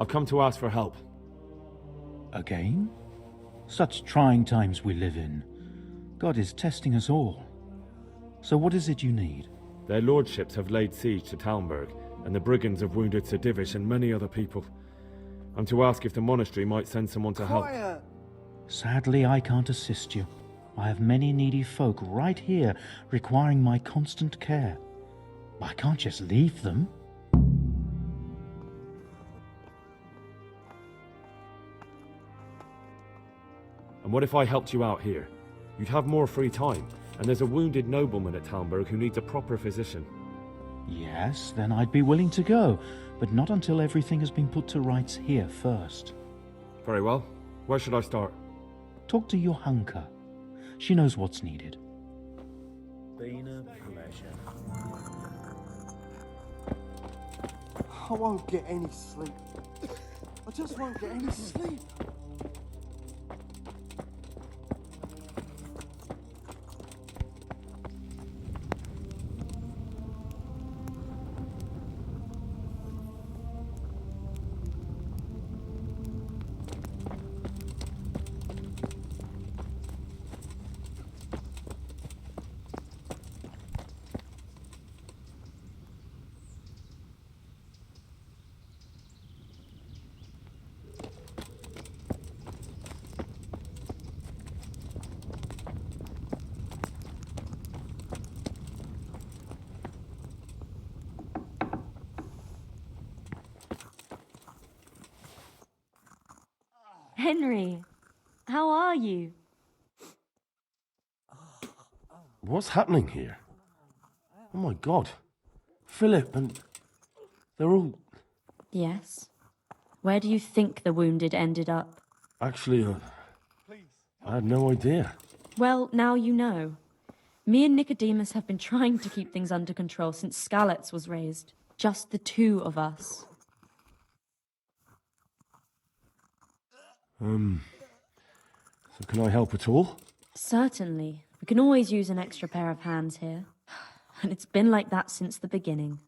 I've come to ask for help. Again? Such trying times we live in. God is testing us all. So what is it you need? Their lordships have laid siege to Talmberg, and the brigands have wounded Sir Divish and many other people. I'm to ask if the monastery might send someone to help. Sadly, I can't assist you. I have many needy folk right here requiring my constant care. I can't just leave them. And what if I helped you out here? You'd have more free time, and there's a wounded nobleman at Talmberg who needs a proper physician. Yes, then I'd be willing to go, but not until everything has been put to rights here first. Very well. Where should I start? Talk to Johanka. She knows what's needed. Been a pleasure. I won't get any sleep. I just won't get any sleep. Henry, how are you? What's happening here? Oh my god. Philip and... they're all... Yes. Where do you think the wounded ended up? Actually, I had no idea. Well, now you know. Me and Nicodemus have been trying to keep things under control since Skalitz was raised. Just the two of us. So can I help at all? Certainly. We can always use an extra pair of hands here. And it's been like that since the beginning.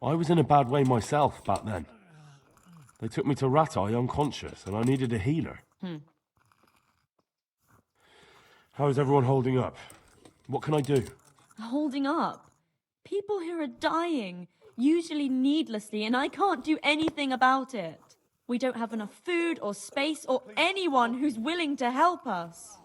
I was in a bad way myself back then. They took me to Ratai unconscious, and I needed a healer. How is everyone holding up? What can I do? Holding up? People here are dying, usually needlessly, and I can't do anything about it. We don't have enough food or space or anyone who's willing to help us.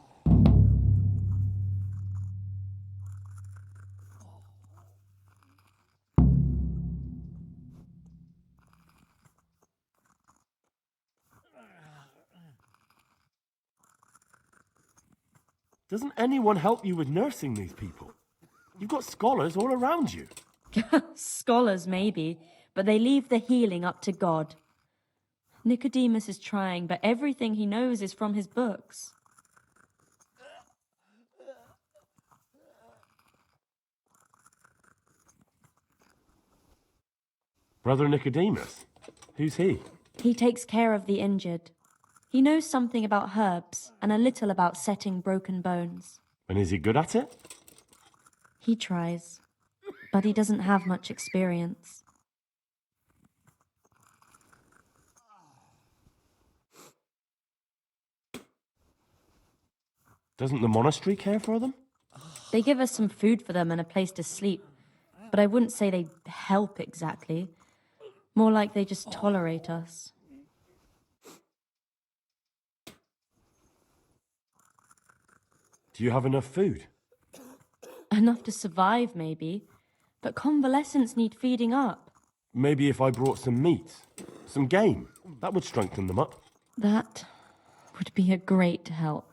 Doesn't anyone help you with nursing these people? You've got scholars all around you. Scholars, maybe, but they leave the healing up to God. Nicodemus is trying, but everything he knows is from his books. Brother Nicodemus? Who's he? He takes care of the injured. He knows something about herbs and a little about setting broken bones. And is he good at it? He tries, but he doesn't have much experience. Doesn't the monastery care for them? They give us some food for them and a place to sleep, but I wouldn't say they help exactly. More like they just tolerate us. Do you have enough food? Enough to survive, maybe, but convalescents need feeding up. Maybe if I brought some meat, some game, that would strengthen them up. That would be a great help.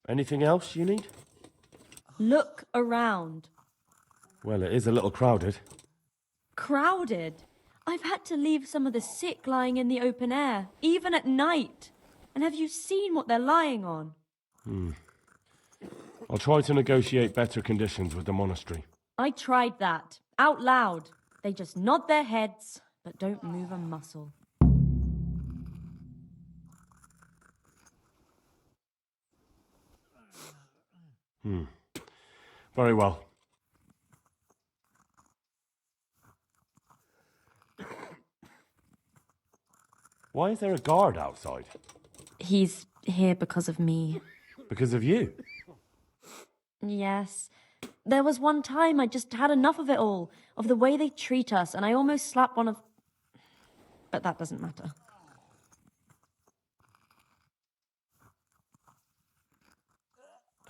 Anything else you need? Look around. Well, it is a little crowded. Crowded? I've had to leave some of the sick lying in the open air, even at night. And have you seen what they're lying on? I'll try to negotiate better conditions with the monastery. I tried that, out loud. They just nod their heads, but don't move a muscle. Very well. Why is there a guard outside? He's here because of me. Because of you? Yes. There was one time I just had enough of it all, of the way they treat us, and I almost slapped one of... But that doesn't matter.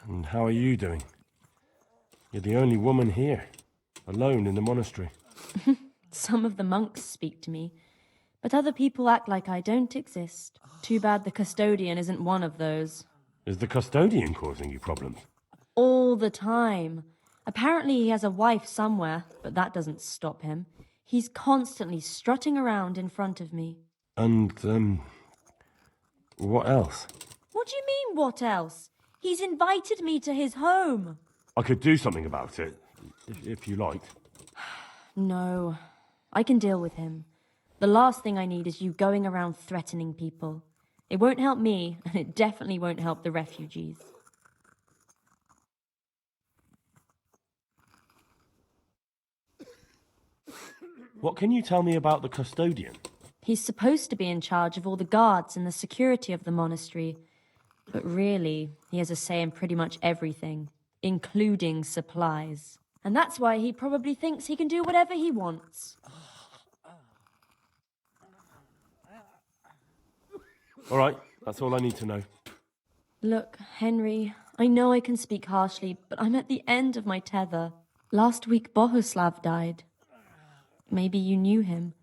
And how are you doing? You're the only woman here, alone in the monastery. Some of the monks speak to me, but other people act like I don't exist. Too bad the custodian isn't one of those. Is the custodian causing you problems? All the time. Apparently he has a wife somewhere, but that doesn't stop him. He's constantly strutting around in front of me. And, what else? What do you mean, what else? He's invited me to his home. I could do something about it, if you liked. No, I can deal with him. The last thing I need is you going around threatening people. It won't help me, and it definitely won't help the refugees. What can you tell me about the custodian? He's supposed to be in charge of all the guards and the security of the monastery. But really, he has a say in pretty much everything, including supplies. And that's why he probably thinks he can do whatever he wants. All right, that's all I need to know. Look, Henry, I know I can speak harshly, but I'm at the end of my tether. Last week, Bohuslav died. Maybe you knew him.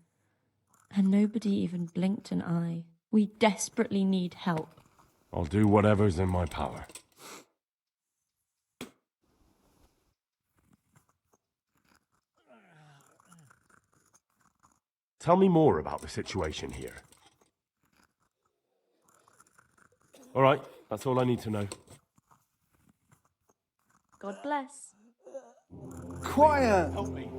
And nobody even blinked an eye. We desperately need help. I'll do whatever's in my power. Tell me more about the situation here. All right, that's all I need to know. God bless. Quiet! Help me.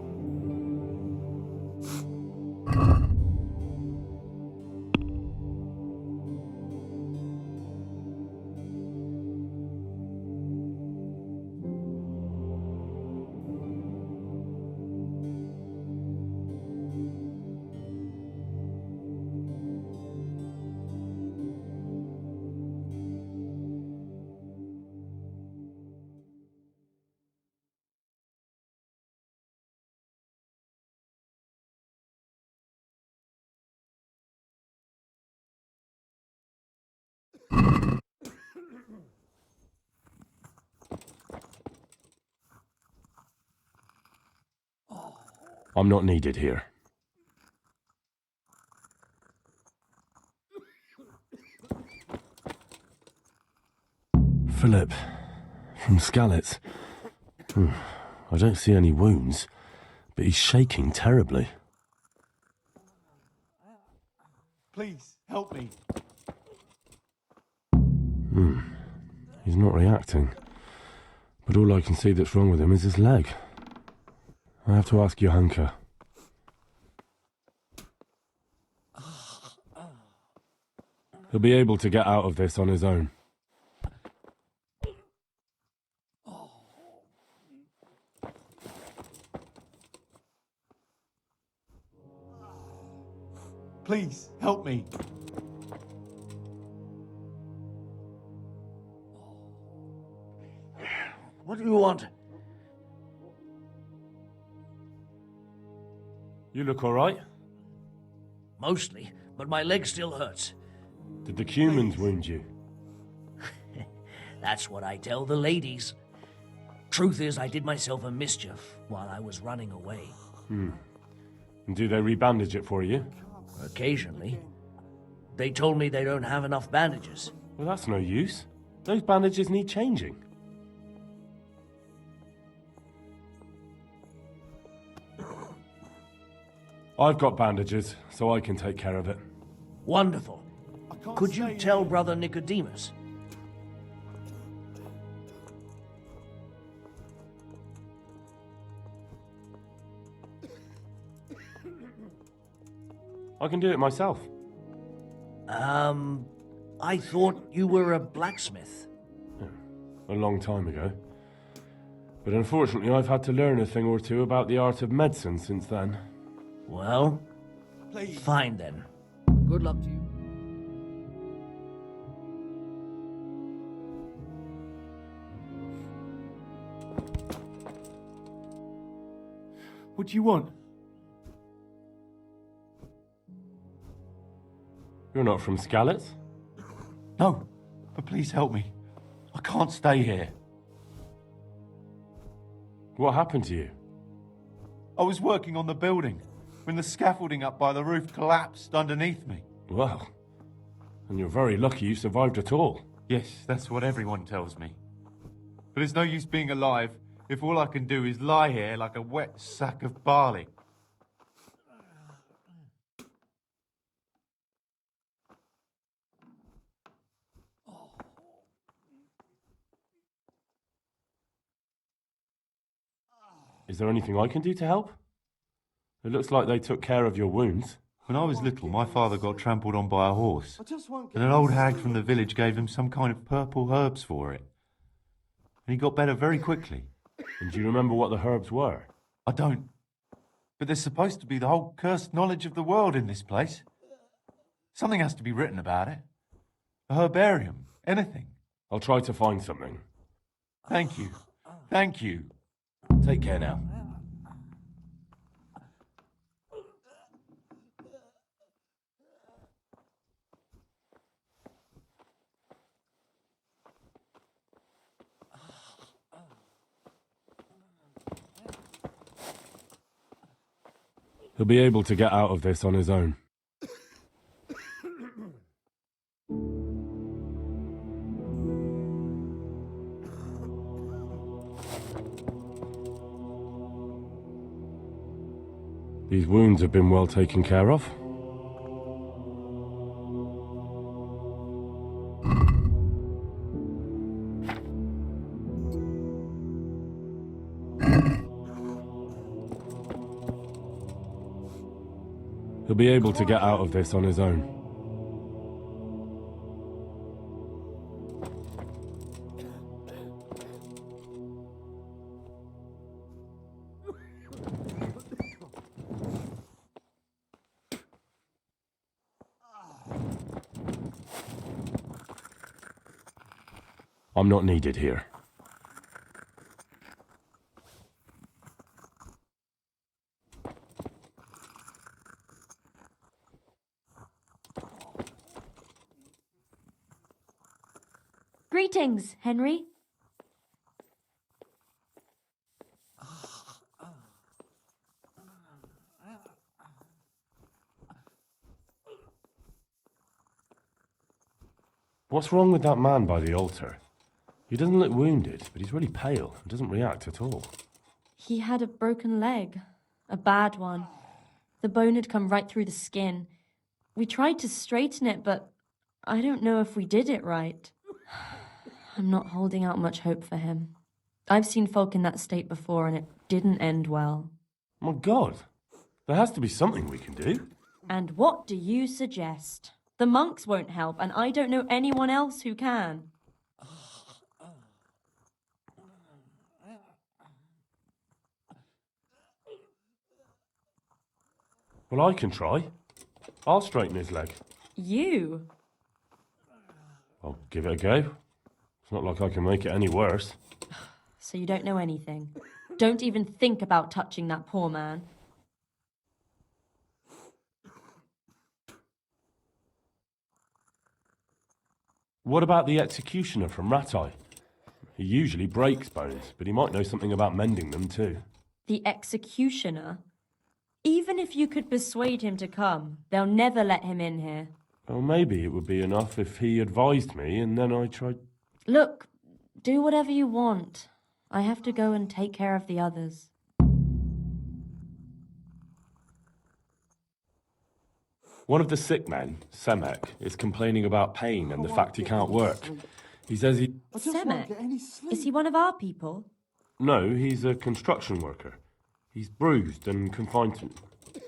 I'm not needed here. Philip, from Skalitz. I don't see any wounds, but he's shaking terribly. Please, help me. He's not reacting. But all I can see that's wrong with him is his leg. I have to ask Johanka. He'll be able to get out of this on his own. Please, help me. What do you want? You look all right? Mostly, but my leg still hurts. Did the humans wound you? That's what I tell the ladies. Truth is, I did myself a mischief while I was running away. And do they rebandage it for you? Occasionally. They told me they don't have enough bandages. Well, that's no use. Those bandages need changing. I've got bandages, so I can take care of it. Wonderful. can't Could you stay tell here. Brother Nicodemus? I can do it myself. I thought you were a blacksmith. A long time ago. But unfortunately, I've had to learn a thing or two about the art of medicine since then. Well, Please. fine then. Good luck to you. What do you want? You're not from Skalitz? No, but please help me. I can't stay here. What happened to you? I was working on the building when the scaffolding up by the roof collapsed underneath me. Well, and you're very lucky you survived at all. Yes, that's what everyone tells me. But it's no use being alive if all I can do is lie here like a wet sack of barley. Is there anything I can do to help? It looks like they took care of your wounds. When I was little, my father got trampled on by a horse, I just won't get and an any old hag sleep. from the village gave him some kind of purple herbs for it. And he got better very quickly. And do you remember what the herbs were? I don't. But there's supposed to be the whole cursed knowledge of the world in this place. Something has to be written about it. A herbarium, anything. I'll try to find something. Thank you. Thank you. Take care now. He'll be able to get out of this on his own. These wounds have been well taken care of. He'll be able to get out of this on his own. I'm not needed here. Greetings, Henry. What's wrong with that man by the altar? He doesn't look wounded, but he's really pale and doesn't react at all. He had a broken leg. A bad one. The bone had come right through the skin. We tried to straighten it, but I don't know if we did it right. I'm not holding out much hope for him. I've seen folk in that state before, and it didn't end well. My God, there has to be something we can do. And what do you suggest? The monks won't help, and I don't know anyone else who can. Well, I can try. I'll straighten his leg. You? I'll give it a go. It's not like I can make it any worse. So you don't know anything. Don't even think about touching that poor man. What about the executioner from Ratai? He usually breaks bones, but he might know something about mending them too. The executioner? Even if you could persuade him to come, they'll never let him in here. Well, maybe it would be enough if he advised me and then I tried... Look, do whatever you want. I have to go and take care of the others. One of the sick men, Semek, is complaining about pain and the fact he can't work. He says he... I just won't Semek? get any sleep. Is he one of our people? No, he's a construction worker. He's bruised and confined to...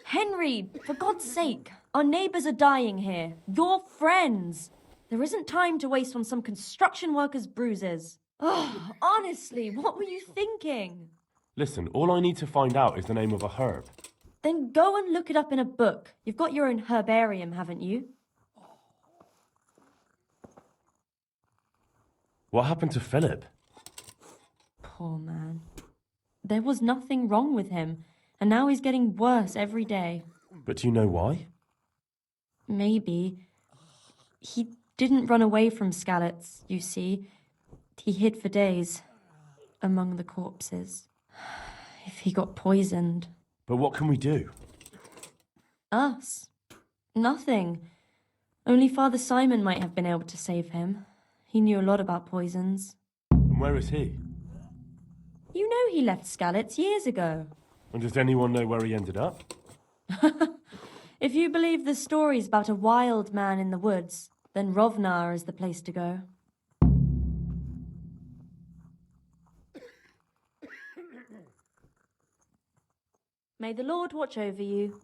Henry, for God's sake, our neighbours are dying here. Your friends. There isn't time to waste on some construction worker's bruises. Oh, honestly, what were you thinking? Listen, all I need to find out is the name of a herb. Then go and look it up in a book. You've got your own herbarium, haven't you? What happened to Philip? Poor man. There was nothing wrong with him, and now he's getting worse every day. But do you know why? Maybe. He didn't run away from Skalitz, you see. He hid for days among the corpses. If he got poisoned. But what can we do? Us? Nothing. Only Father Simon might have been able to save him. He knew a lot about poisons. And where is he? You know he left Skalitz years ago. And does anyone know where he ended up? If you believe the stories about a wild man in the woods, then Rovnar is the place to go. May the Lord watch over you.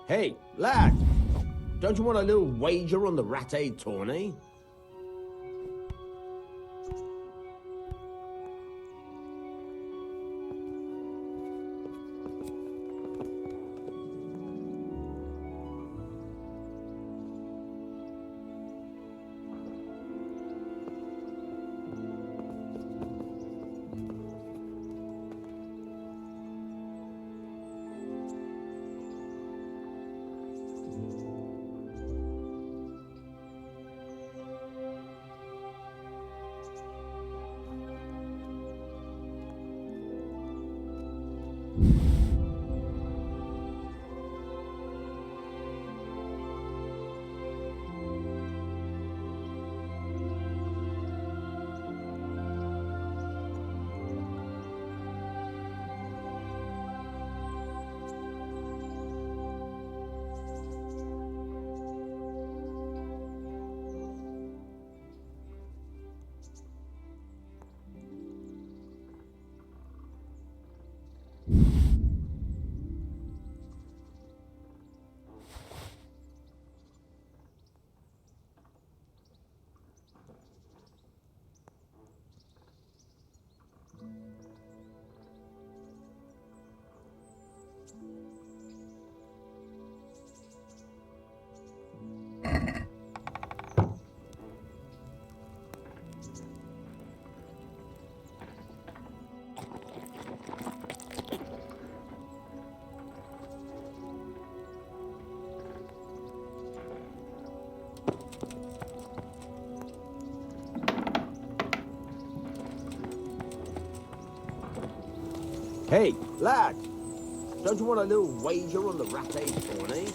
Hey, lad! Don't you want a little wager on the Rat-Aid tourney? Hey, lad! Don't you want a little wager on the Rat-Aid tourney?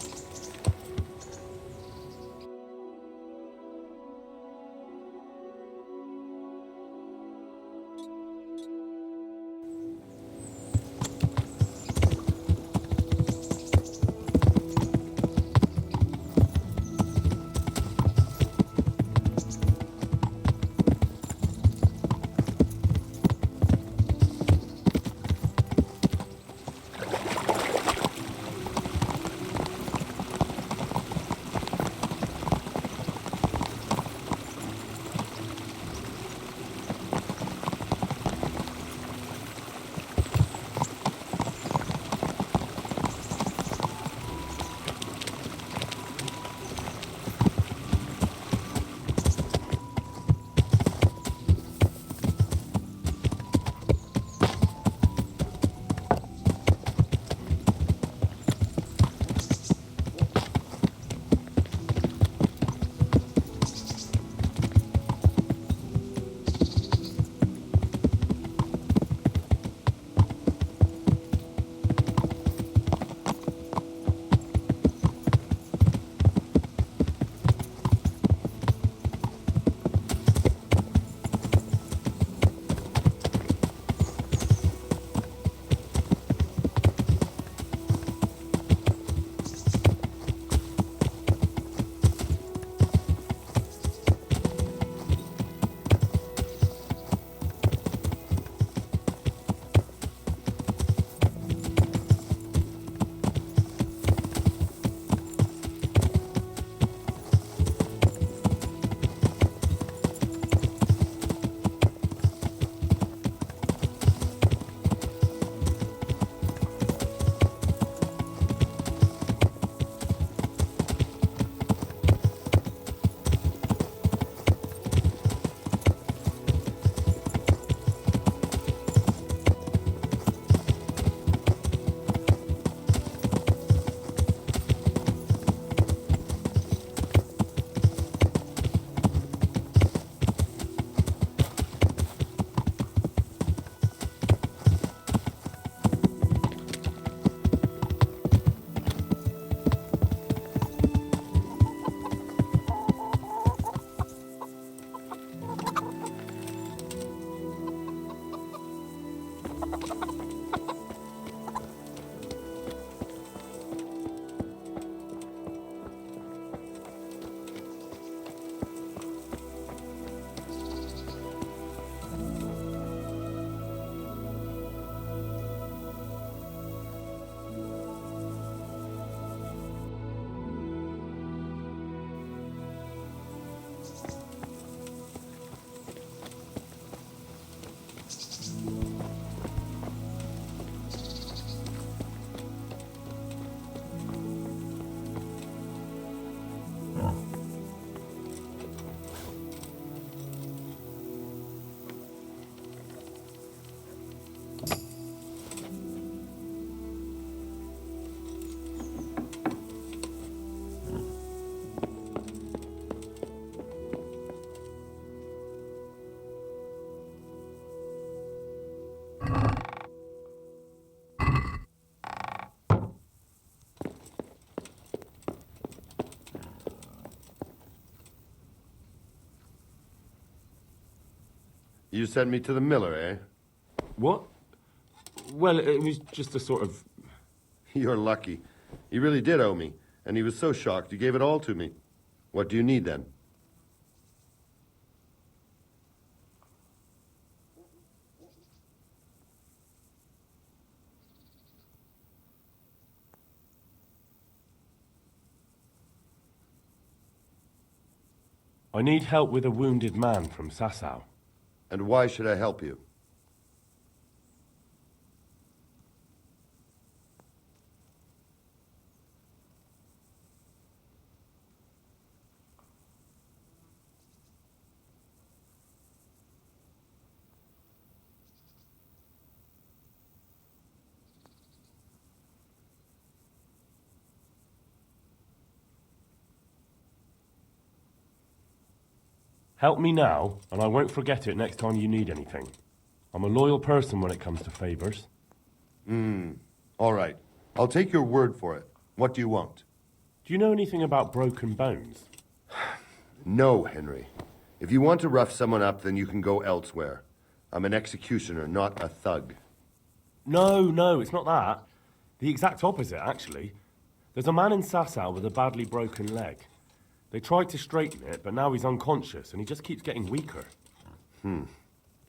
You sent me to the miller, eh? What? Well, it was just a sort of... You're lucky. He really did owe me, and he was so shocked he gave it all to me. What do you need, then? I need help with a wounded man from Sasau. And why should I help you? Help me now, and I won't forget it next time you need anything. I'm a loyal person when it comes to favors. All right. I'll take your word for it. What do you want? Do you know anything about broken bones? No, Henry. If you want to rough someone up, then you can go elsewhere. I'm an executioner, not a thug. No, it's not that. The exact opposite, actually. There's a man in Sasau with a badly broken leg. They tried to straighten it, but now he's unconscious, and he just keeps getting weaker. And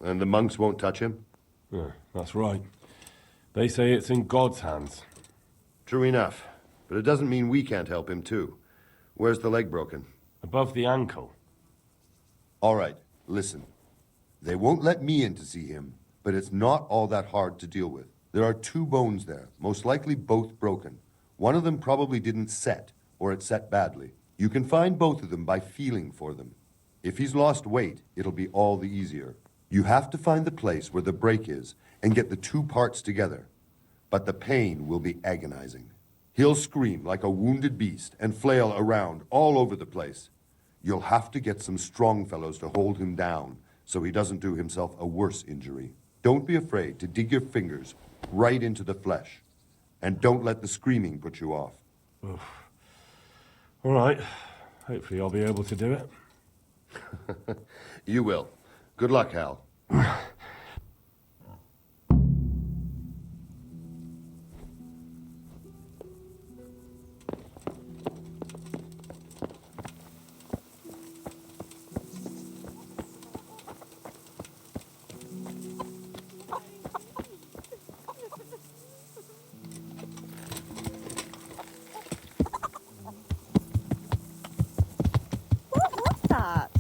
the monks won't touch him? Yeah, that's right. They say it's in God's hands. True enough. But it doesn't mean we can't help him, too. Where's the leg broken? Above the ankle. All right, listen. They won't let me in to see him, but it's not all that hard to deal with. There are 2 bones there, most likely both broken. One of them probably didn't set, or it set badly. You can find both of them by feeling for them. If he's lost weight, it'll be all the easier. You have to find the place where the break is and get the 2 parts together. But the pain will be agonizing. He'll scream like a wounded beast and flail around all over the place. You'll have to get some strong fellows to hold him down so he doesn't do himself a worse injury. Don't be afraid to dig your fingers right into the flesh. And don't let the screaming put you off. Oof. All right. Hopefully I'll be able to do it. You will. Good luck, Hal. What's that?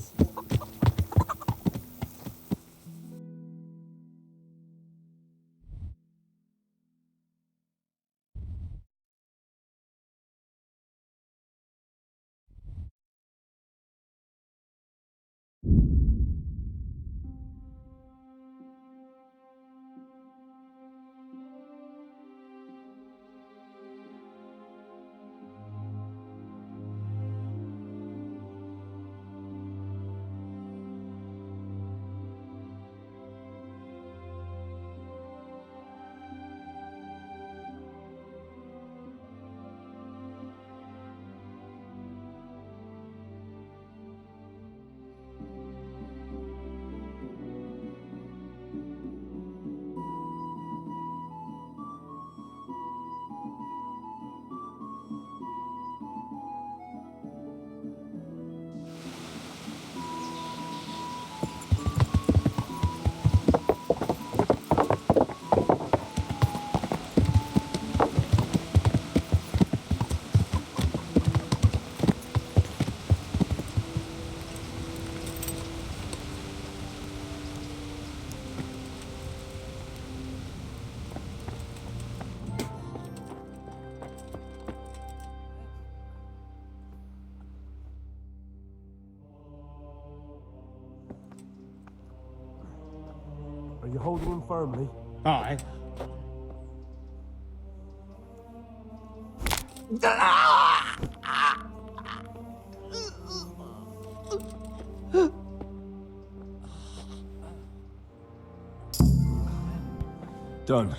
Are you holding him firmly? Aye. Done.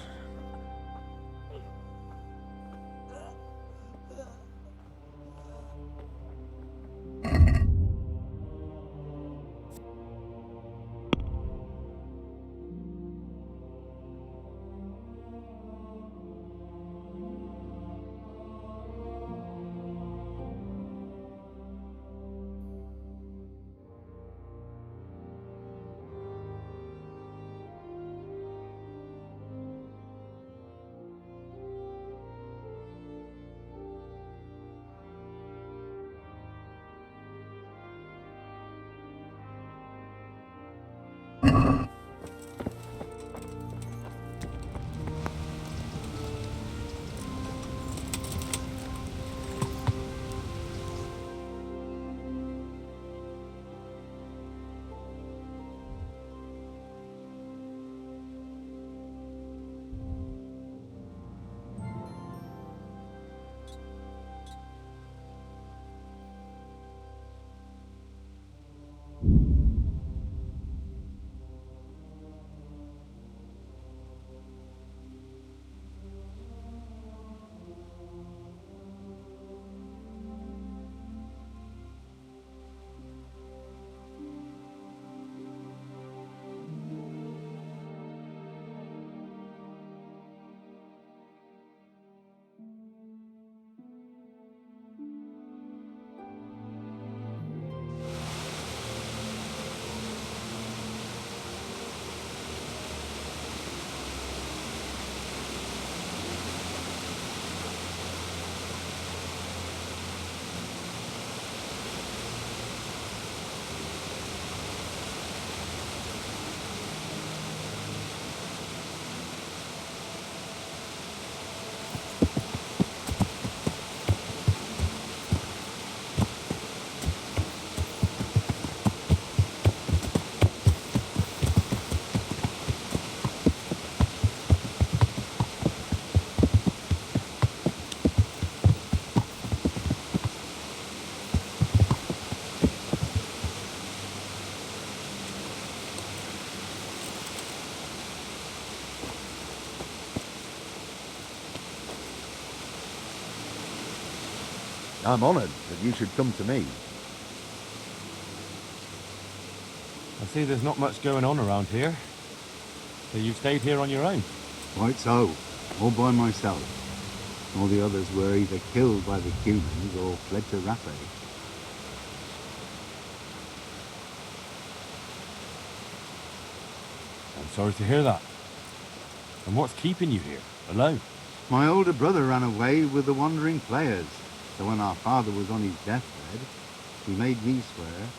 I'm honoured that you should come to me. I see there's not much going on around here. So you've stayed here on your own? Quite so. All by myself. All the others were either killed by the humans or fled to Rafe. I'm sorry to hear that. And what's keeping you here, alone? My older brother ran away with the wandering players. So when our father was on his deathbed, he made me swear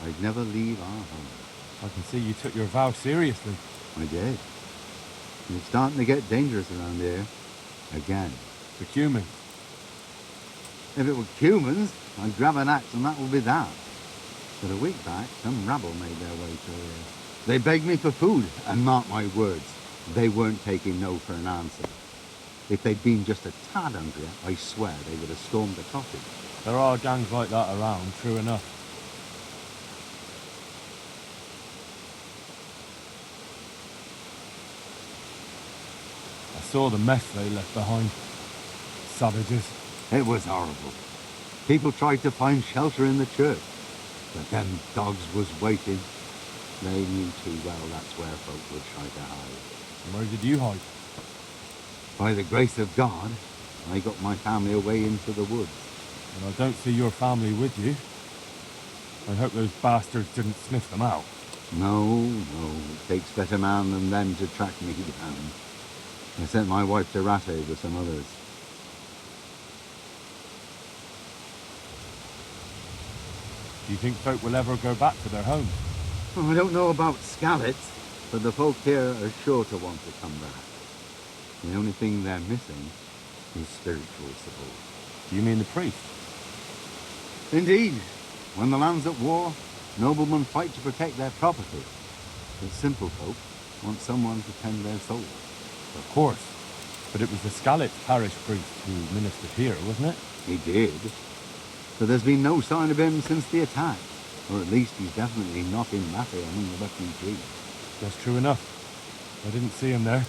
I'd never leave our home. I can see you took your vow seriously. I did. And it's starting to get dangerous around here. Again. The humans. If it were humans, I'd grab an axe and that would be that. But a week back, some rabble made their way through here. They begged me for food, and mark my words, they weren't taking no for an answer. If they'd been just a tad hungrier, I swear they would have stormed the cottage. There are gangs like that around, true enough. I saw the mess they left behind. Savages. It was horrible. People tried to find shelter in the church, but them dogs was waiting. They knew too well that's where folk would try to hide. And where did you hide? By the grace of God, I got my family away into the woods. And I don't see your family with you. I hope those bastards didn't sniff them out. No, it takes better man than them to track me down. I sent my wife to Rafe with some others. Do you think folk will ever go back to their homes? Well, I don't know about Scallots, but the folk here are sure to want to come back. The only thing they're missing is spiritual support. Do you mean the priest? Indeed. When the land's at war, noblemen fight to protect their property. But simple folk want someone to tend their souls. Of course. But it was the Scallots parish priest who ministered here, wasn't it? He did. But there's been no sign of him since the attack. Or at least he's definitely not in Rafe among the refugees. That's true enough. I didn't see him there.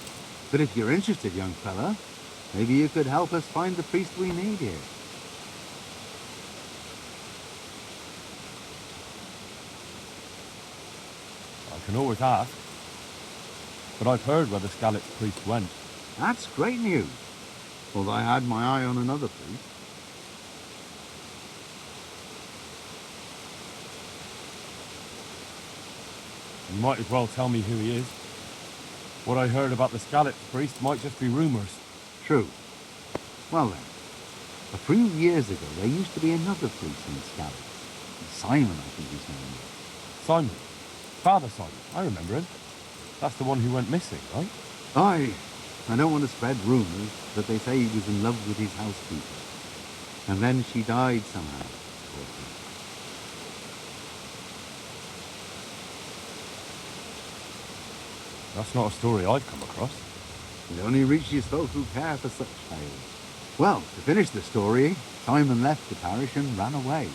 But if you're interested, young fella, maybe you could help us find the priest we need here. I can always ask. But I've heard where the Scallots priest went. That's great news. Although I had my eye on another priest. You might as well tell me who he is. What I heard about the Scallots priest might just be rumours. True. Well then, a few years ago there used to be another priest in Scallots. Simon, I think his name was. Simon? Father Simon, I remember him. That's the one who went missing, right? Aye. I don't want to spread rumours, but they say he was in love with his housekeeper. And then she died somehow. Poor thing. That's not a story I've come across. It only reaches folk who care for such tales. Well, to finish the story, Simon left the parish and ran away.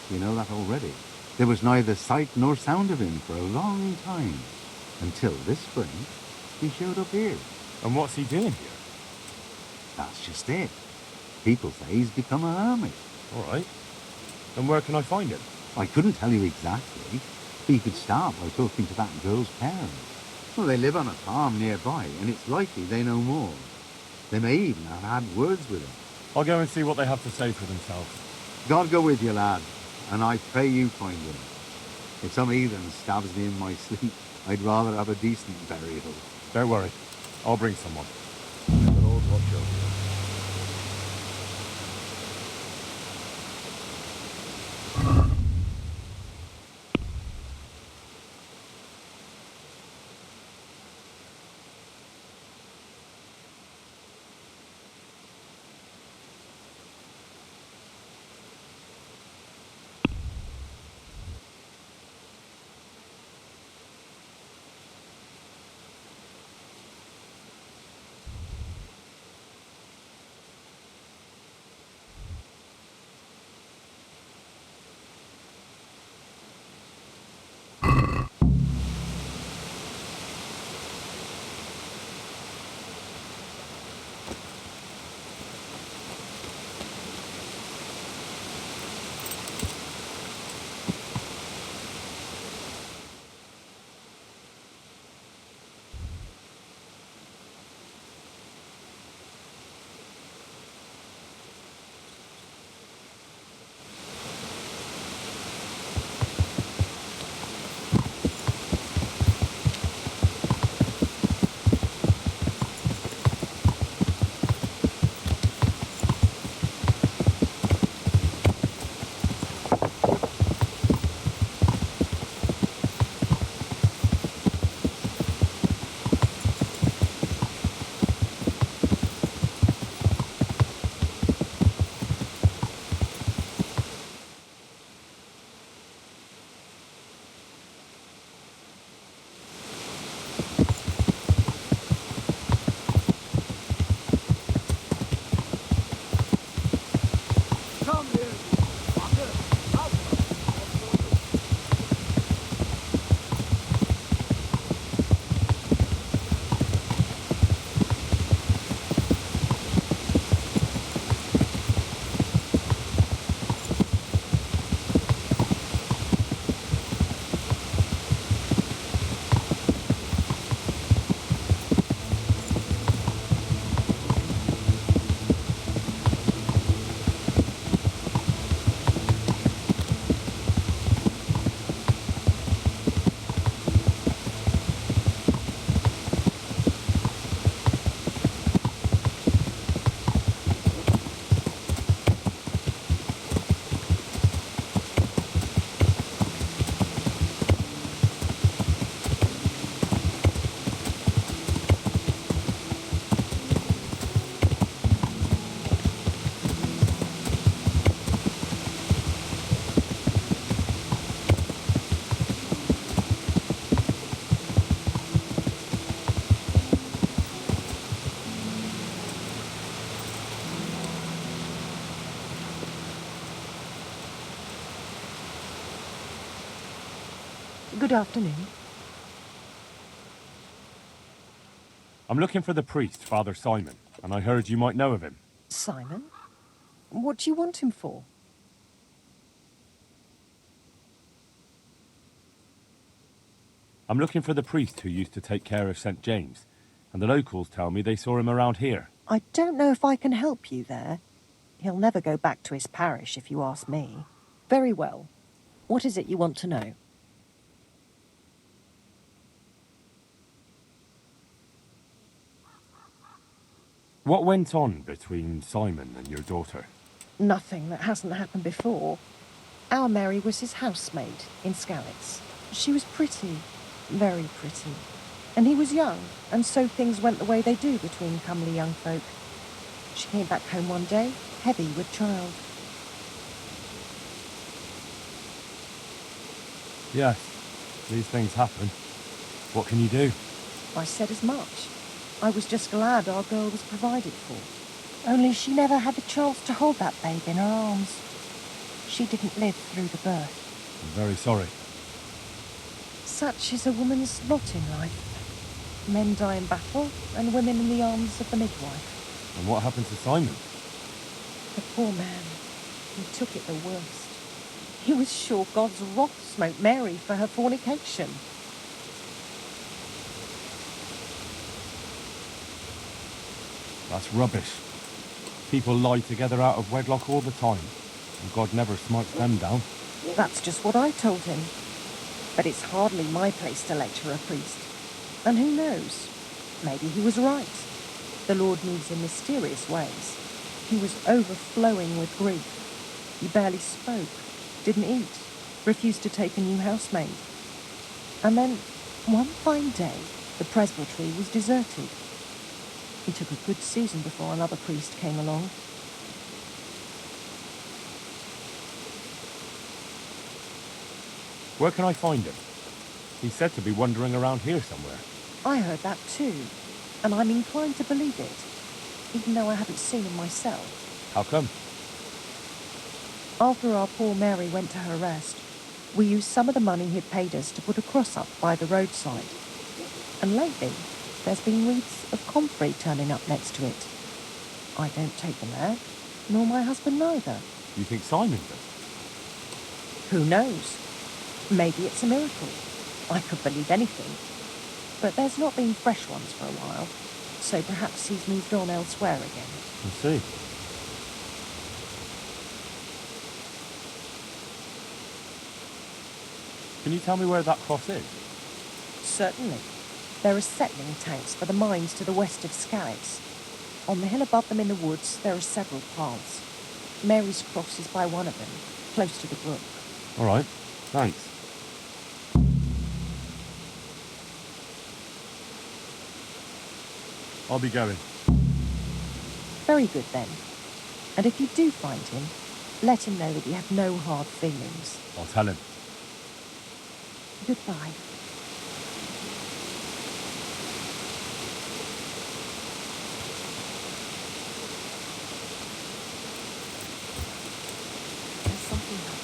You know that already. There was neither sight nor sound of him for a long time. Until this spring, he showed up here. And what's he doing here? That's just it. People say he's become a hermit. All right. And where can I find him? I couldn't tell you exactly, but you could start by talking to that girl's parents. Well, they live on a farm nearby, and it's likely they know more. They may even have had words with him. I'll go and see what they have to say for themselves. God go with you, lad, and I pray you find him. If some heathen stabs me in my sleep, I'd rather have a decent burial. Don't worry. I'll bring someone. May the Lord watch over you. Good afternoon. I'm looking for the priest, Father Simon, and I heard you might know of him. Simon? What do you want him for? I'm looking for the priest who used to take care of St. James, and the locals tell me they saw him around here. I don't know if I can help you there. He'll never go back to his parish, if you ask me. Very well. What is it you want to know? What went on between Simon and your daughter? Nothing that hasn't happened before. Our Mary was his housemaid in Skalitz. She was pretty, very pretty. And he was young, and so things went the way they do between comely young folk. She came back home one day, heavy with child. Yes, these things happen. What can you do? I said as much. I was just glad our girl was provided for. Only she never had the chance to hold that babe in her arms. She didn't live through the birth. I'm very sorry. Such is a woman's lot in life. Men die in battle, and women in the arms of the midwife. And what happened to Simon? The poor man, he took it the worst. He was sure God's wrath smote Mary for her fornication. That's rubbish. People lie together out of wedlock all the time, and God never smites them down. That's just what I told him. But it's hardly my place to lecture a priest. And who knows? Maybe he was right. The Lord moves in mysterious ways. He was overflowing with grief. He barely spoke, didn't eat, refused to take a new housemaid. And then, one fine day, the presbytery was deserted. It took a good season before another priest came along. Where can I find him? He's said to be wandering around here somewhere. I heard that too, and I'm inclined to believe it, even though I haven't seen him myself. How come? After our poor Mary went to her rest, we used some of the money he'd paid us to put a cross up by the roadside. And lately, there's been wreaths of comfrey turning up next to it. I don't take the lad, nor my husband neither. You think Simon does? Who knows? Maybe it's a miracle. I could believe anything. But there's not been fresh ones for a while, so perhaps he's moved on elsewhere again. I see. Can you tell me where that cross is? Certainly. There are settling tanks for the mines to the west of Skalitz. On the hill above them in the woods, there are several paths. Mary's cross is by one of them, close to the brook. All right, thanks. I'll be going. Very good, then. And if you do find him, let him know that you have no hard feelings. I'll tell him. Goodbye. Has something happened?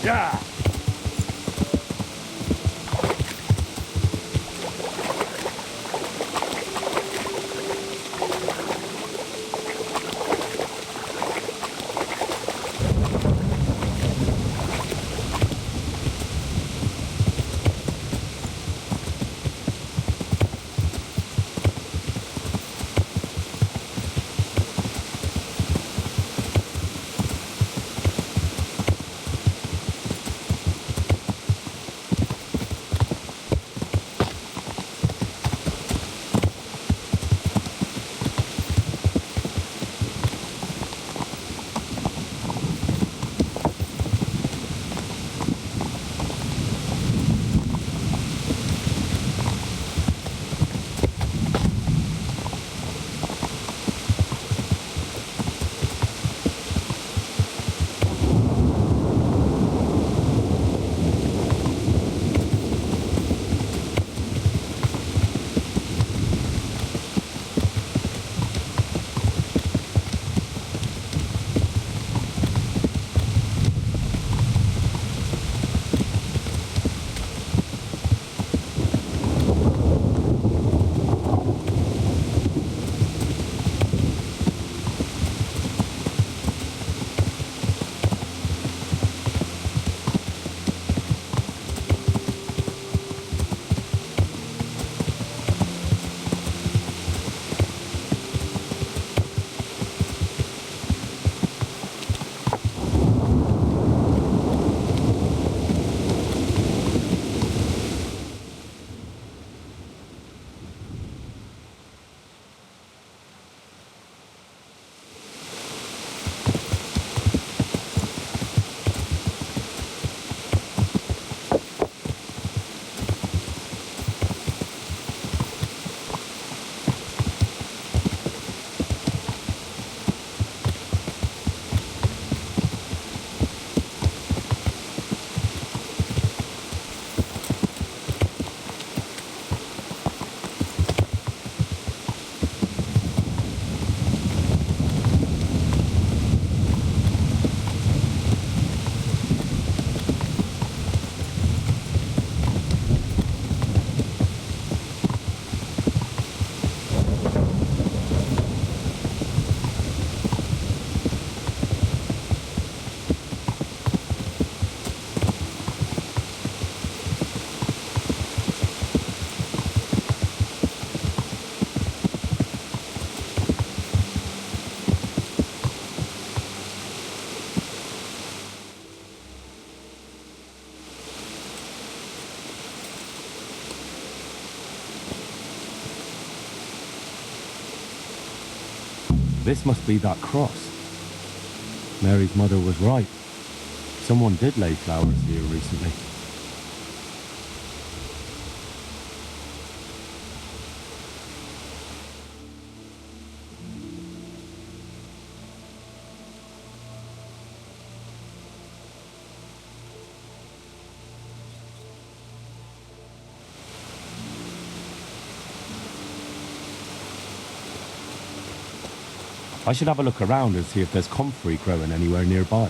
Yeah! This must be that cross. Mary's mother was right. Someone did lay flowers here recently. I should have a look around and see if there's comfrey growing anywhere nearby.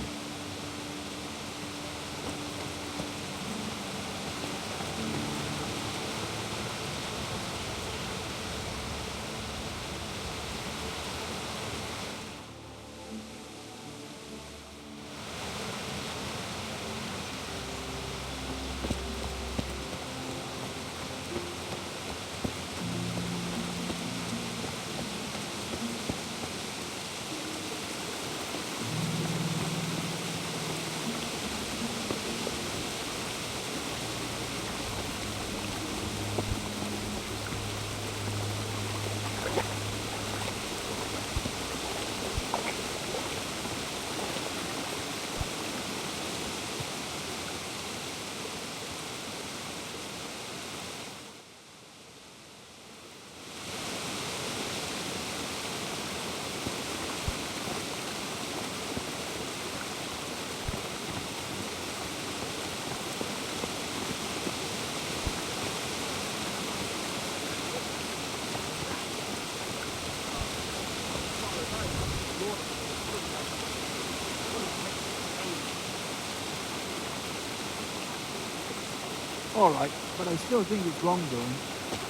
All right, but I still think it's wrongdoing.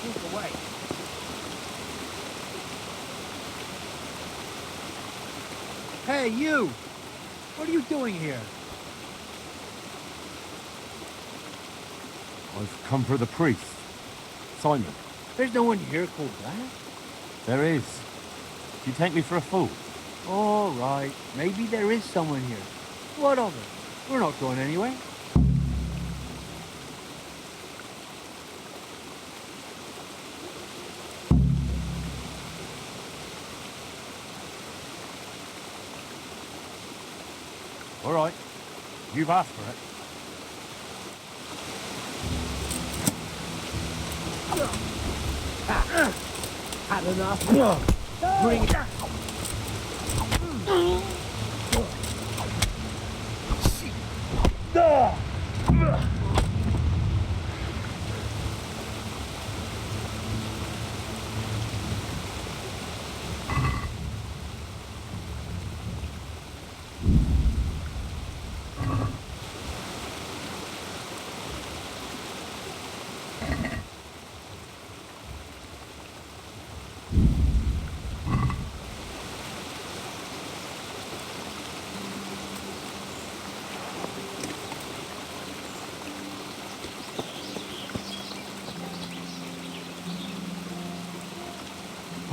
Move away. Hey, you! What are you doing here? I've come for the priest. Simon. There's no one here called that. There is. Do you take me for a fool? All right, maybe there is someone here. What of it? We're not going anywhere. All right. You've asked for it. Had enough. Bring it.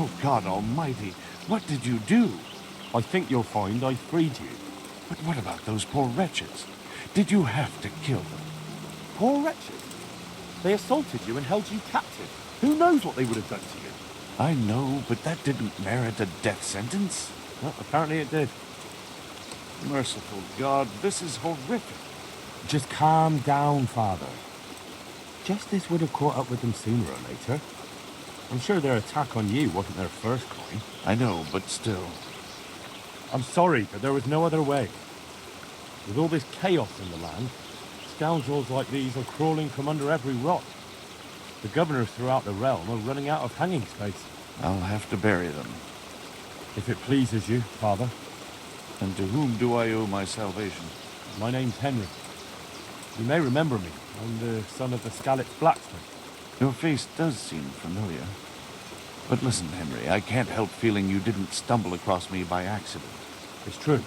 Oh, God almighty, what did you do? I think you'll find I freed you. But what about those poor wretches? Did you have to kill them? Poor wretches? They assaulted you and held you captive. Who knows what they would have done to you? I know, but that didn't merit a death sentence. Well, apparently it did. Merciful God, this is horrific. Just calm down, Father. Justice would have caught up with them sooner or later. I'm sure their attack on you wasn't their first crime. I know, but still. I'm sorry, but there was no other way. With all this chaos in the land, scoundrels like these are crawling from under every rock. The governors throughout the realm are running out of hanging space. I'll have to bury them. If it pleases you, Father. And to whom do I owe my salvation? My name's Henry. You may remember me. I'm the son of the Scalit's blacksmith. Your face does seem familiar. But listen, Henry, I can't help feeling you didn't stumble across me by accident. It's true.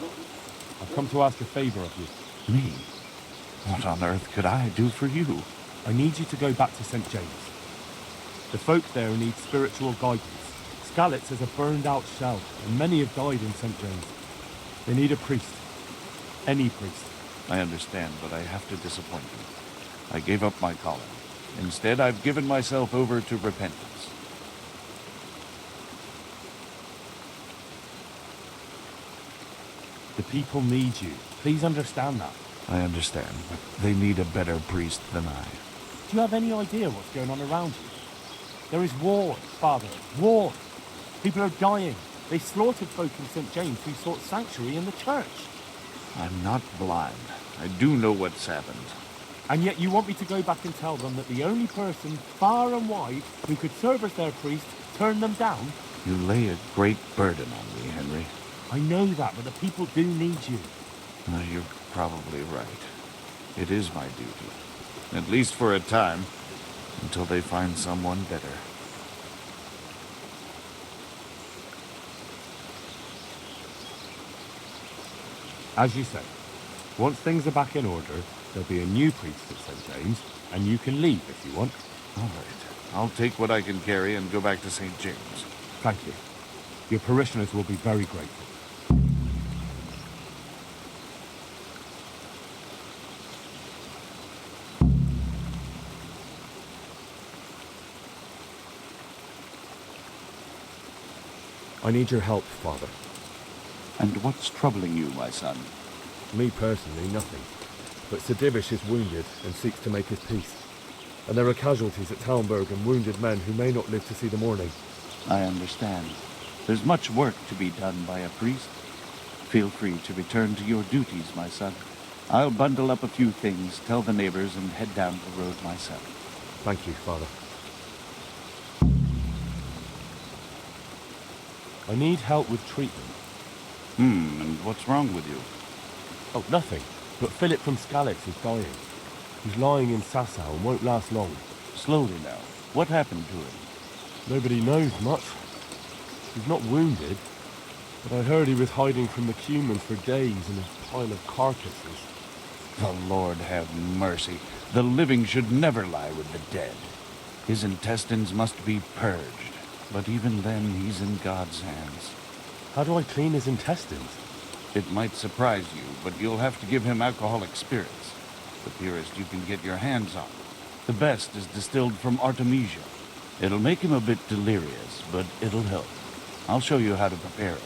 I've come to ask a favor of you. Me? What on earth could I do for you? I need you to go back to St. James. The folk there need spiritual guidance. Scalit's is a burned-out shell, and many have died in St. James. They need a priest. Any priest. I understand, but I have to disappoint you. I gave up my calling. Instead, I've given myself over to repentance. The people need you. Please understand that. I understand, but they need a better priest than I. Do you have any idea what's going on around you? There is war, Father. War. People are dying. They slaughtered folk in St. James who sought sanctuary in the church. I'm not blind. I do know what's happened. And yet you want me to go back and tell them that the only person, far and wide, who could serve as their priest turned them down? You lay a great burden on me, Henry. I know that, but the people do need you. You're probably right. It is my duty. At least for a time, until they find someone better. As you say, once things are back in order, there'll be a new priest at St. James, and you can leave if you want. All right. I'll take what I can carry and go back to St. James. Thank you. Your parishioners will be very grateful. I need your help, Father. And what's troubling you, my son? Me personally, nothing. But Sir Divish is wounded and seeks to make his peace. And there are casualties at Talmberg and wounded men who may not live to see the morning. I understand. There's much work to be done by a priest. Feel free to return to your duties, my son. I'll bundle up a few things, tell the neighbors, and head down the road myself. Thank you, Father. I need help with treatment. And what's wrong with you? Oh, nothing. But Philip from Skalitz is dying. He's lying in Sasau and won't last long. Slowly now. What happened to him? Nobody knows much. He's not wounded, but I heard he was hiding from the Cumans for days in a pile of carcasses. The Lord have mercy. The living should never lie with the dead. His intestines must be purged, but even then he's in God's hands. How do I clean his intestines? It might surprise you, but you'll have to give him alcoholic spirits. The purest you can get your hands on. The best is distilled from Artemisia. It'll make him a bit delirious, but it'll help. I'll show you how to prepare it.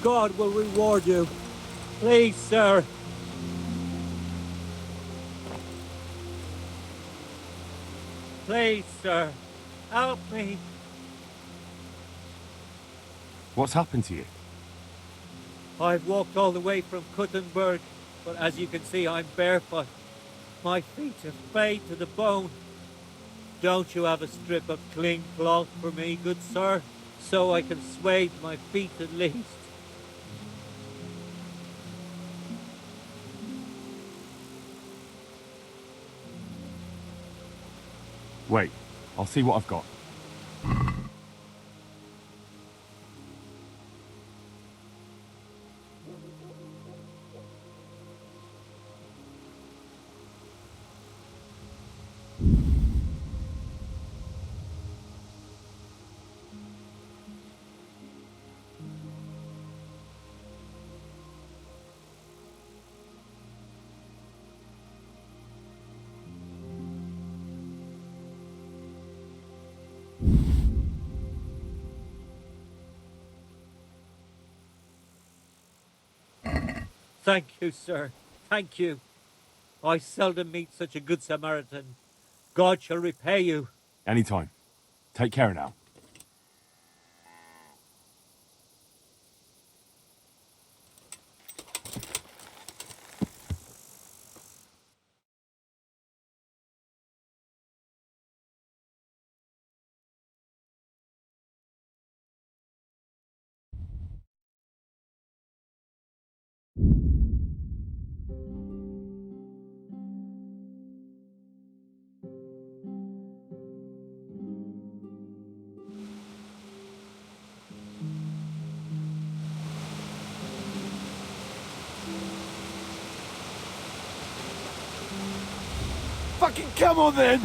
God will reward you. Please, sir. Please, sir. Help me. What's happened to you? I've walked all the way from Kuttenberg, but as you can see, I'm barefoot. My feet are frayed to the bone. Don't you have a strip of clean cloth for me, good sir, so I can swathe my feet at least? Wait, I'll see what I've got. Thank you, sir. Thank you. I seldom meet such a good Samaritan. God shall repay you. Anytime. Take care now. Fucking come on then!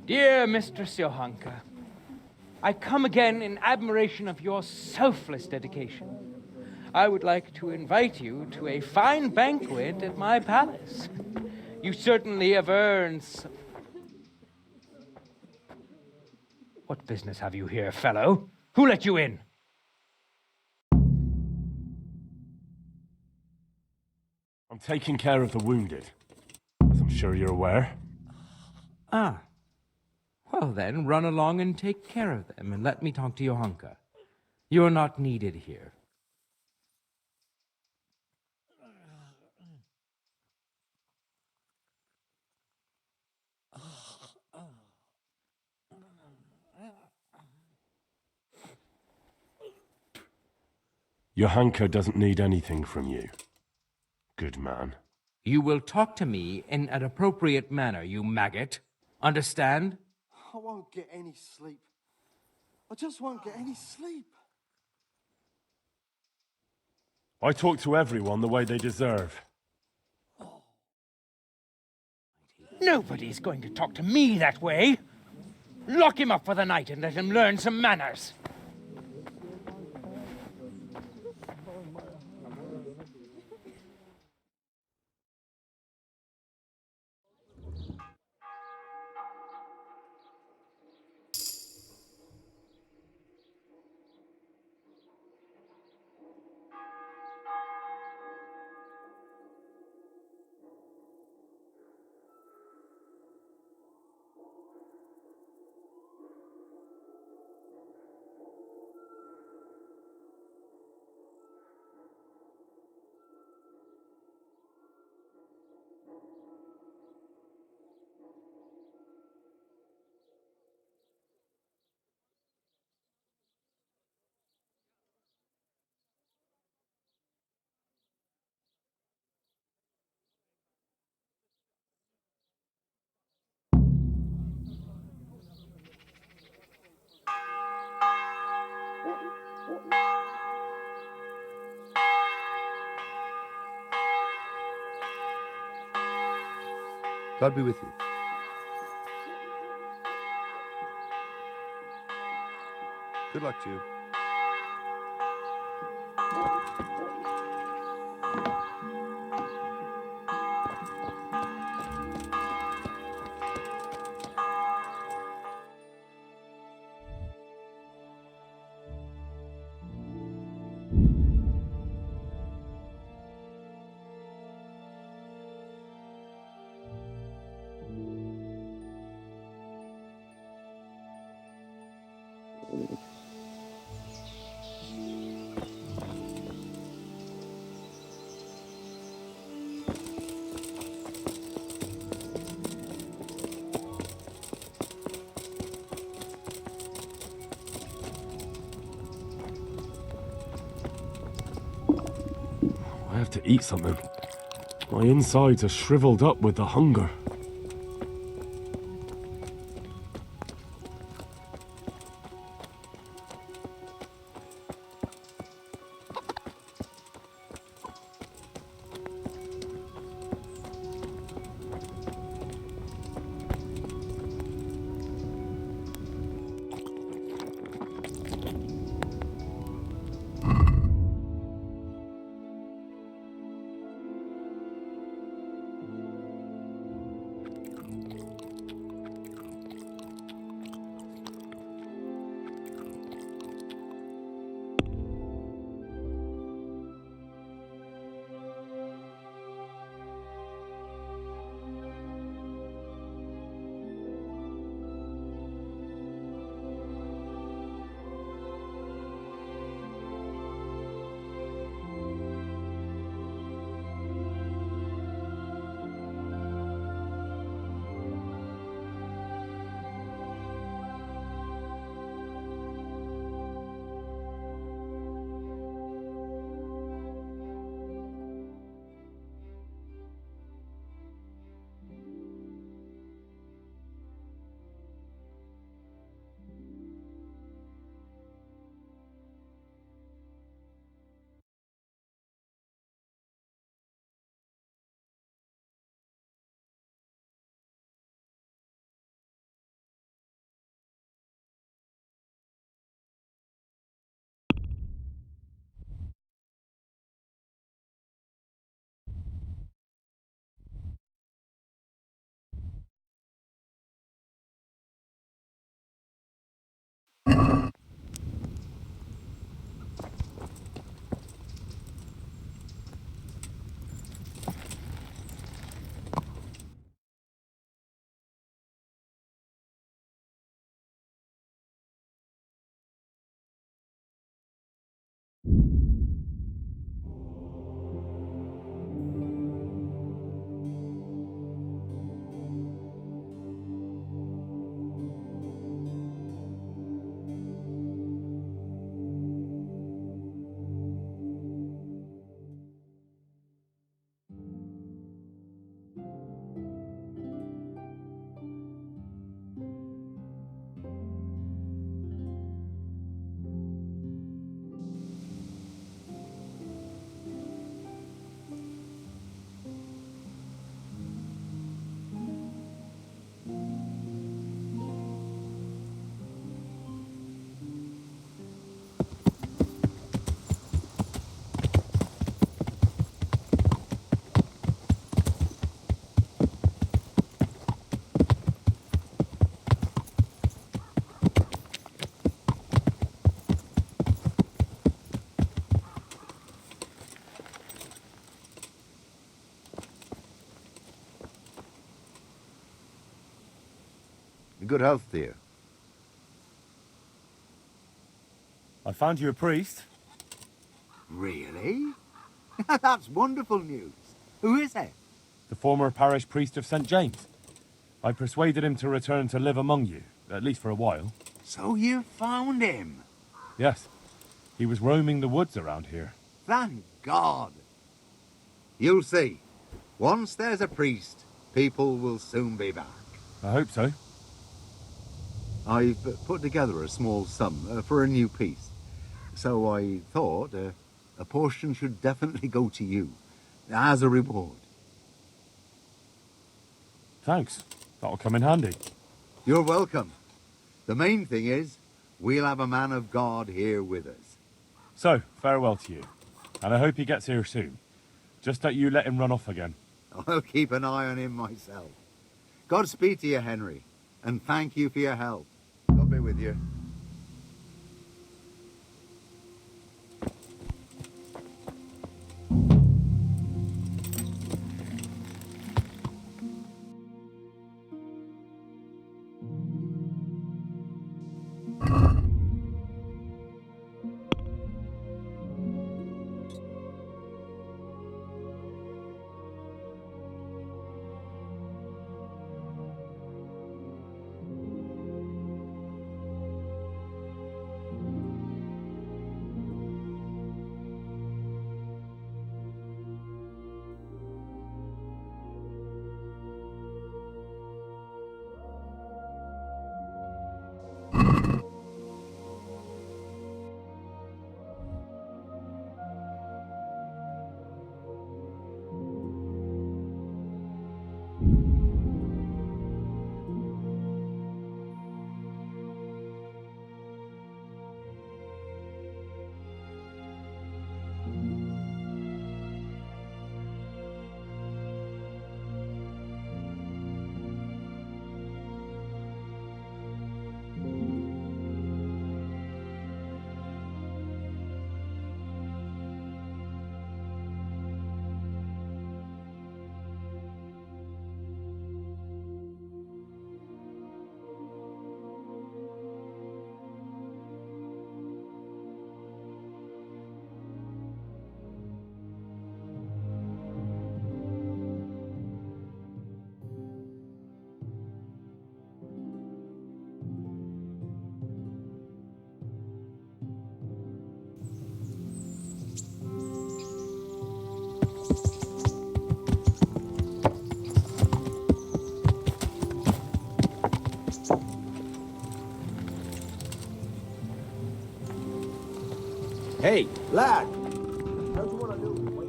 Dear Mistress Johanka, I come again in admiration of your selfless dedication. I would like to invite you to a fine banquet at my palace. You certainly have earned some... What business have you here, fellow? Who let you in? I'm taking care of the wounded, as I'm sure you're aware. Ah. Well then, run along and take care of them, and let me talk to Johanka. You're not needed here. Johanka doesn't need anything from you. Good man. You will talk to me in an appropriate manner, you maggot. Understand? I won't get any sleep. I just won't get any sleep. I talk to everyone the way they deserve. Nobody's going to talk to me that way. Lock him up for the night and let him learn some manners. God be with you. Good luck to you. I have to eat something. My insides are shriveled up with the hunger. Good health to you. I found you a priest. Really? That's wonderful news. Who is it? The former parish priest of St. James. I persuaded him to return to live among you, at least for a while. So you found him? Yes. He was roaming the woods around here. Thank God. You'll see. Once there's a priest, people will soon be back. I hope so. I've put together a small sum for a new piece. So I thought a portion should definitely go to you, as a reward. Thanks. That'll come in handy. You're welcome. The main thing is, we'll have a man of God here with us. So, farewell to you. And I hope he gets here soon. Just that you let him run off again. I'll keep an eye on him myself. Godspeed to you, Henry, and thank you for your help. God be with you. Hey, lad! Don't you want to know the way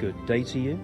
Good day to you.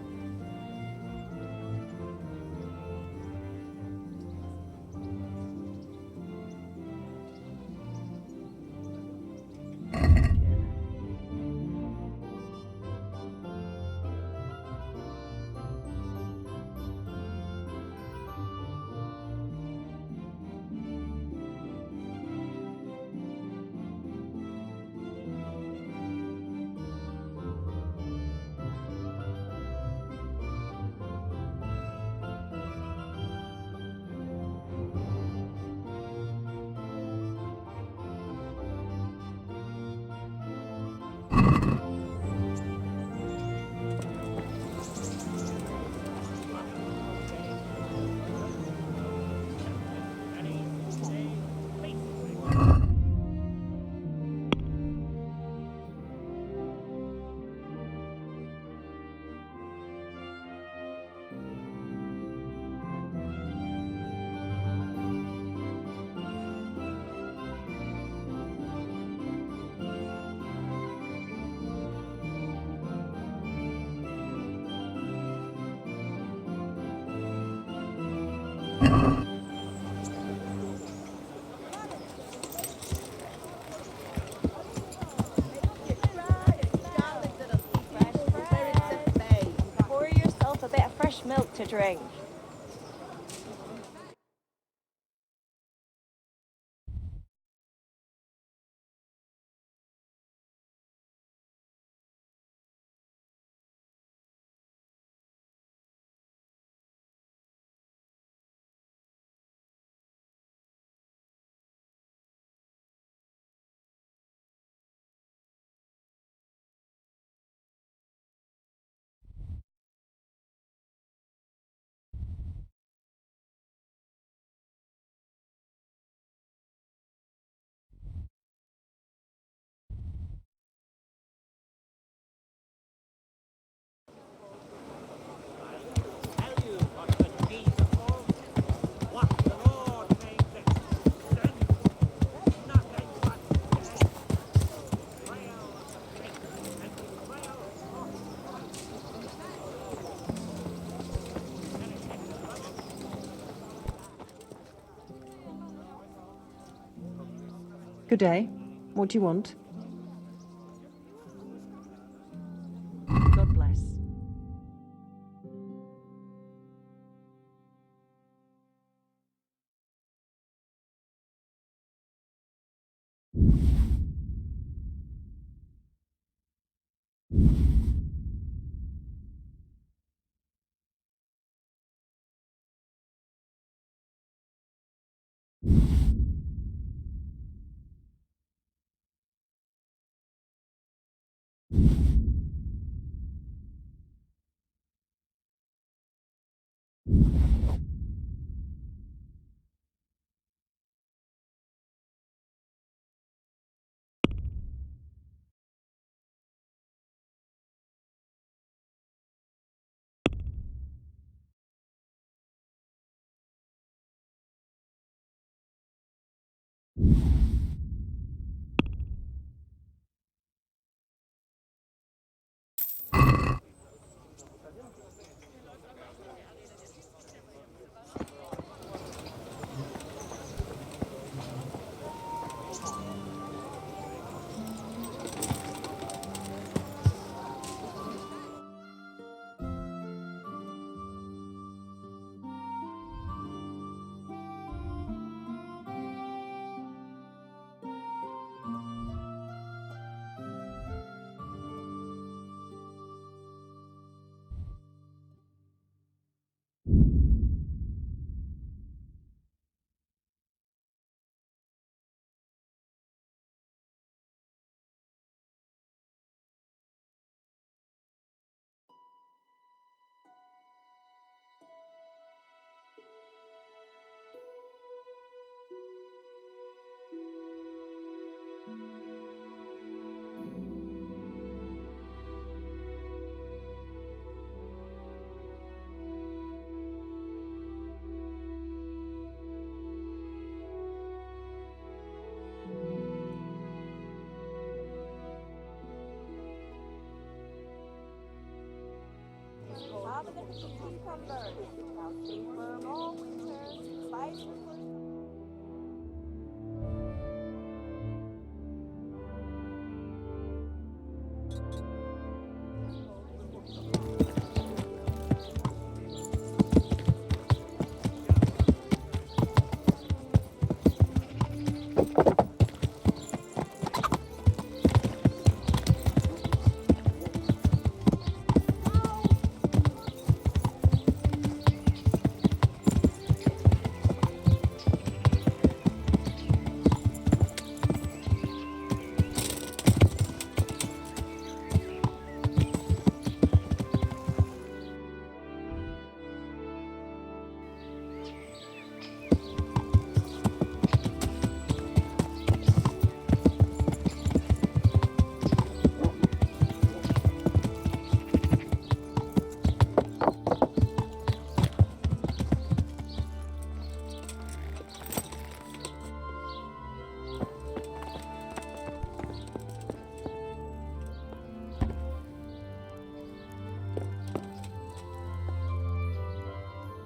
Pour yourself a bit of fresh milk to drink. Good day. What do you want? God bless.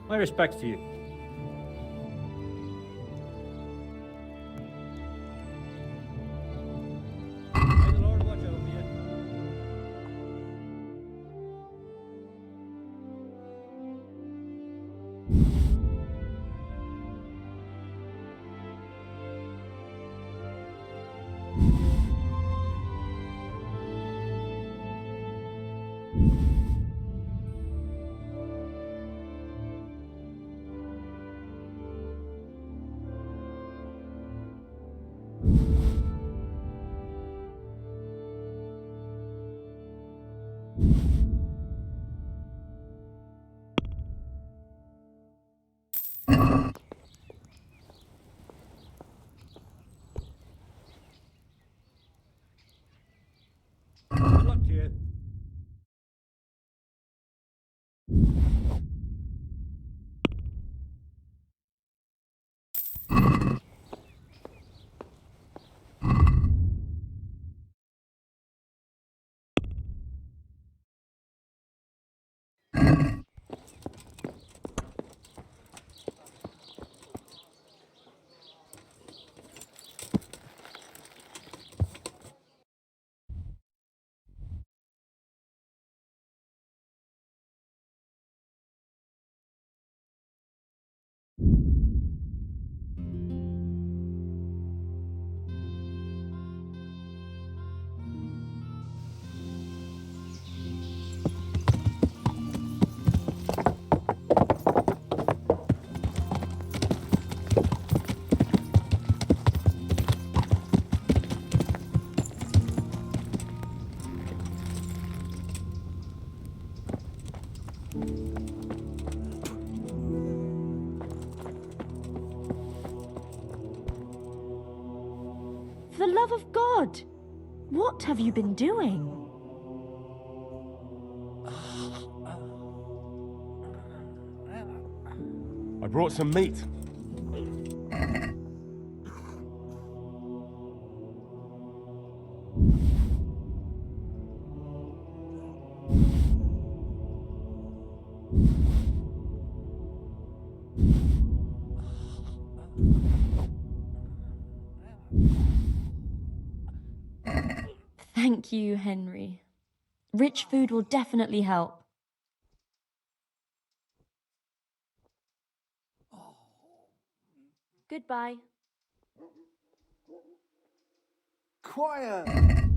My respects to you. May the Lord watch over you. Good luck to you. For the love of God, what have you been doing? I brought some meat. Thank you, Henry. Rich food will definitely help. Goodbye. Quiet!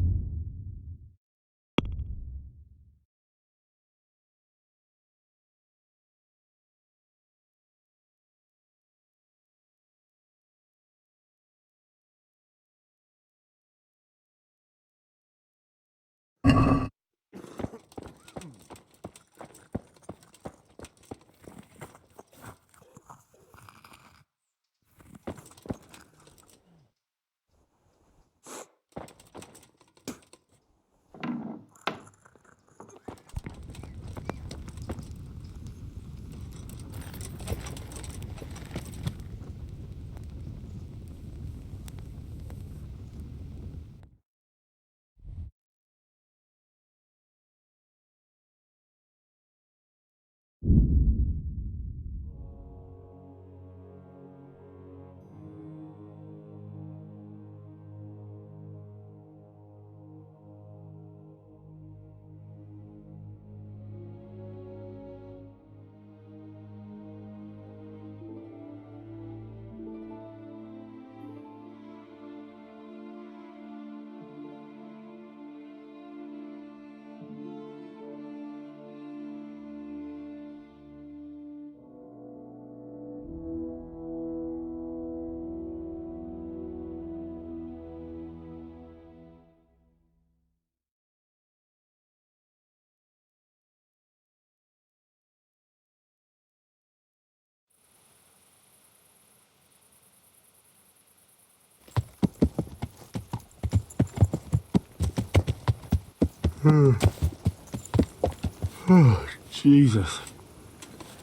Oh, Jesus.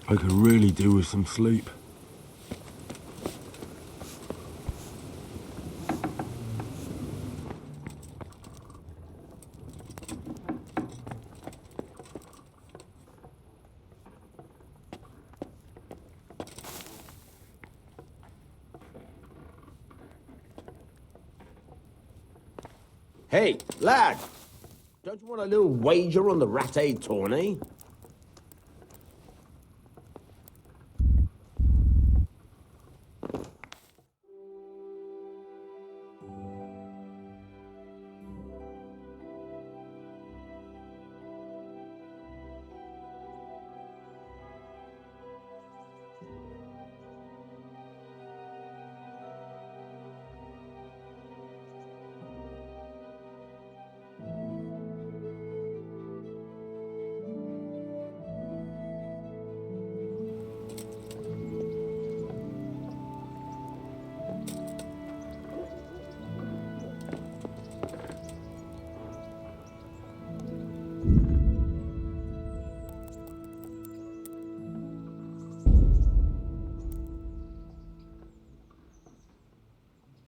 I could really do with some sleep. Hey, lad! Don't you want a little wager on the rat-aid tourney?